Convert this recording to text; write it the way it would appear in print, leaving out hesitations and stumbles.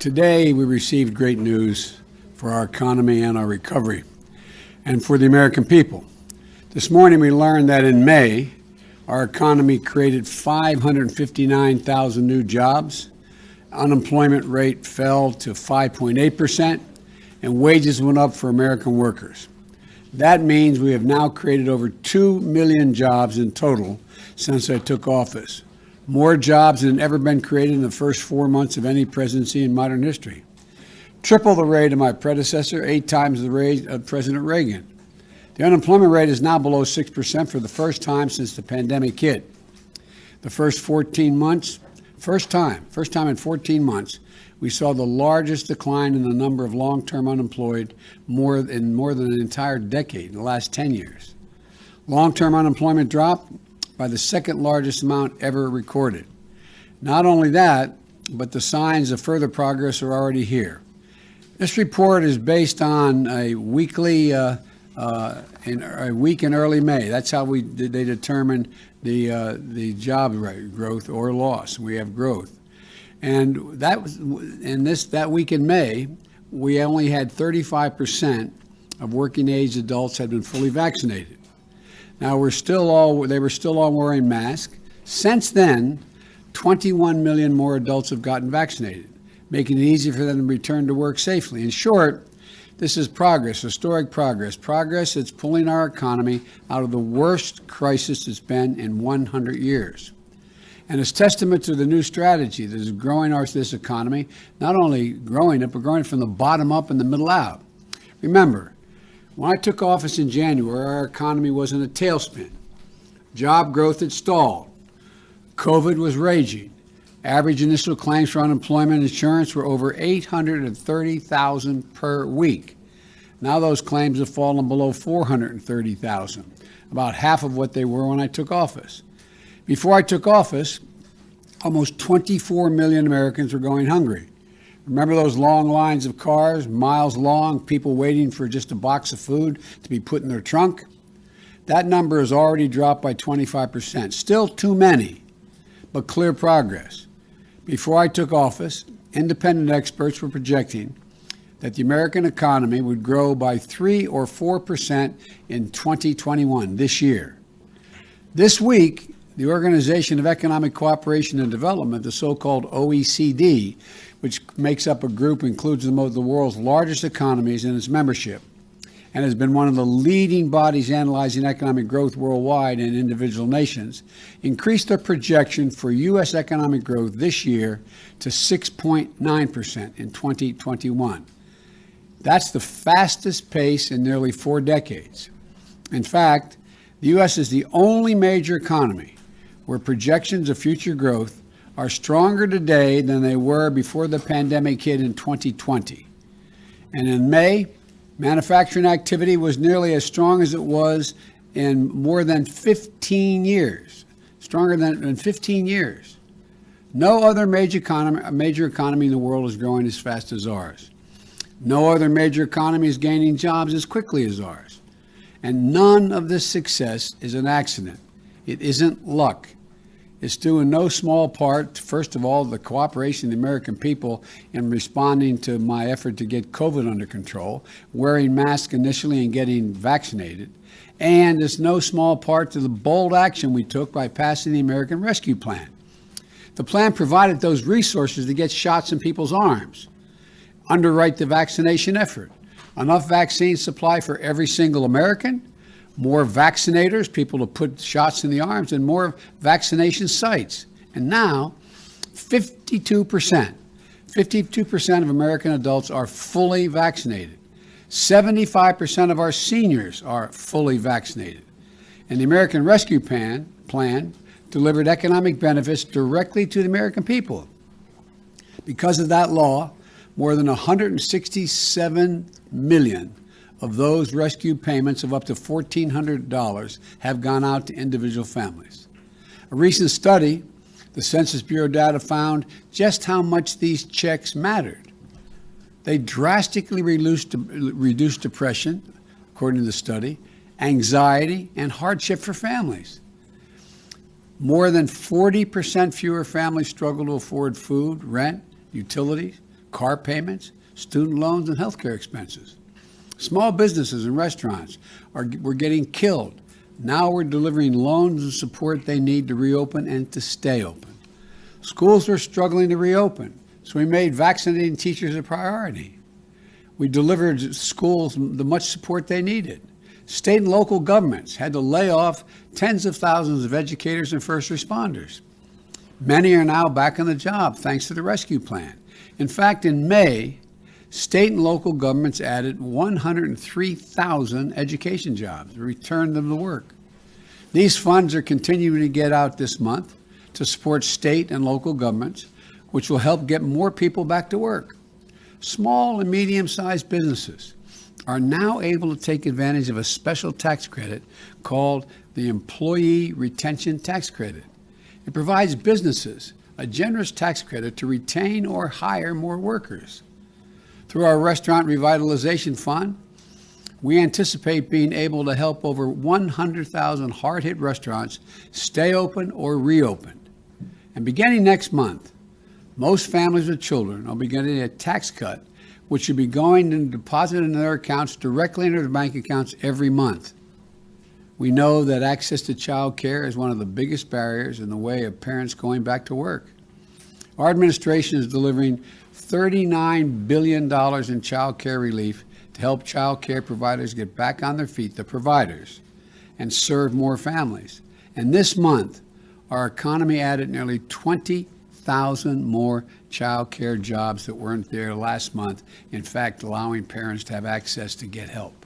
Today, we received great news for our economy and our recovery, and for the American people. This morning, we learned that in May, our economy created 559,000 new jobs, unemployment rate fell to 5.8%, and wages went up for American workers. That means we have now created over 2 million jobs in total since I took office. More jobs than ever been created in the first 4 months of any presidency in modern history. Triple the rate of my predecessor, 8 times the rate of President Reagan. The unemployment rate is now below 6% for the first time since the pandemic hit. The first 14 months, first time in 14 months, we saw the largest decline in the number of long-term unemployed in more than an entire decade, in the last 10 years. Long-term unemployment dropped by the second largest amount ever recorded. Not only that, but the signs of further progress are already here. This report is based on a week in early May. That's how they determine the job growth or loss. We have growth, and that week in May, we only had 35% of working age adults had been fully vaccinated. Now they were still all wearing masks. Since then, 21 million more adults have gotten vaccinated, making it easier for them to return to work safely. In short, this is progress, historic progress that's pulling our economy out of the worst crisis it's been in 100 years. And it's testament to the new strategy that is growing this economy, not only growing it, but growing it from the bottom up and the middle out. Remember, when I took office in January, our economy was in a tailspin. Job growth had stalled. COVID was raging. Average initial claims for unemployment insurance were over 830,000 per week. Now those claims have fallen below 430,000, about half of what they were when I took office. Before I took office, almost 24 million Americans were going hungry. Remember those long lines of cars, miles long, people waiting for just a box of food to be put in their trunk? That number has already dropped by 25%. Still too many, but clear progress. Before I took office, independent experts were projecting that the American economy would grow by 3 or 4% in 2021, this year. This week, the Organization of Economic Cooperation and Development, the so-called OECD, which makes up a group, includes the world's largest economies in its membership, and has been one of the leading bodies analyzing economic growth worldwide in individual nations, increased their projection for U.S. economic growth this year to 6.9% in 2021. That's the fastest pace in nearly 4 decades. In fact, the U.S. is the only major economy where projections of future growth are stronger today than they were before the pandemic hit in 2020. And in May, manufacturing activity was nearly as strong as it was in more than 15 years, stronger than in 15 years. No other major economy in the world is growing as fast as ours. No other major economy is gaining jobs as quickly as ours. And none of this success is an accident. It isn't luck. It's due in no small part, first of all, the cooperation of the American people in responding to my effort to get COVID under control, wearing masks initially and getting vaccinated. And it's no small part to the bold action we took by passing the American Rescue Plan. The plan provided those resources to get shots in people's arms, underwrite the vaccination effort, enough vaccine supply for every single American, more vaccinators, people to put shots in the arms, and more vaccination sites. And now, 52% of American adults are fully vaccinated. 75% of our seniors are fully vaccinated. And the American Rescue Plan delivered economic benefits directly to the American people. Because of that law, more than 167 million of those rescue payments of up to $1,400 have gone out to individual families. A recent study, the Census Bureau data, found just how much these checks mattered. They drastically reduced depression, according to the study, anxiety, and hardship for families. More than 40% fewer families struggle to afford food, rent, utilities, car payments, student loans, and healthcare expenses. Small businesses and restaurants were getting killed. Now we're delivering loans and support they need to reopen and to stay open. Schools are struggling to reopen, so we made vaccinating teachers a priority. We delivered schools the much support they needed. State and local governments had to lay off tens of thousands of educators and first responders. Many are now back on the job thanks to the rescue plan. In fact, in May, state and local governments added 103,000 education jobs, returned them to work. These funds are continuing to get out this month to support state and local governments, which will help get more people back to work. Small and medium-sized businesses are now able to take advantage of a special tax credit called the Employee Retention Tax Credit. It provides businesses a generous tax credit to retain or hire more workers. Through our Restaurant Revitalization Fund, we anticipate being able to help over 100,000 hard-hit restaurants stay open or reopen. And beginning next month, most families with children will be getting a tax cut, which should be going and deposited in their accounts directly into their bank accounts every month. We know that access to child care is one of the biggest barriers in the way of parents going back to work. Our administration is delivering $39 billion in child care relief to help child care providers get back on their feet, the providers, and serve more families. And this month, our economy added nearly 20,000 more child care jobs that weren't there last month, in fact, allowing parents to have access to get help.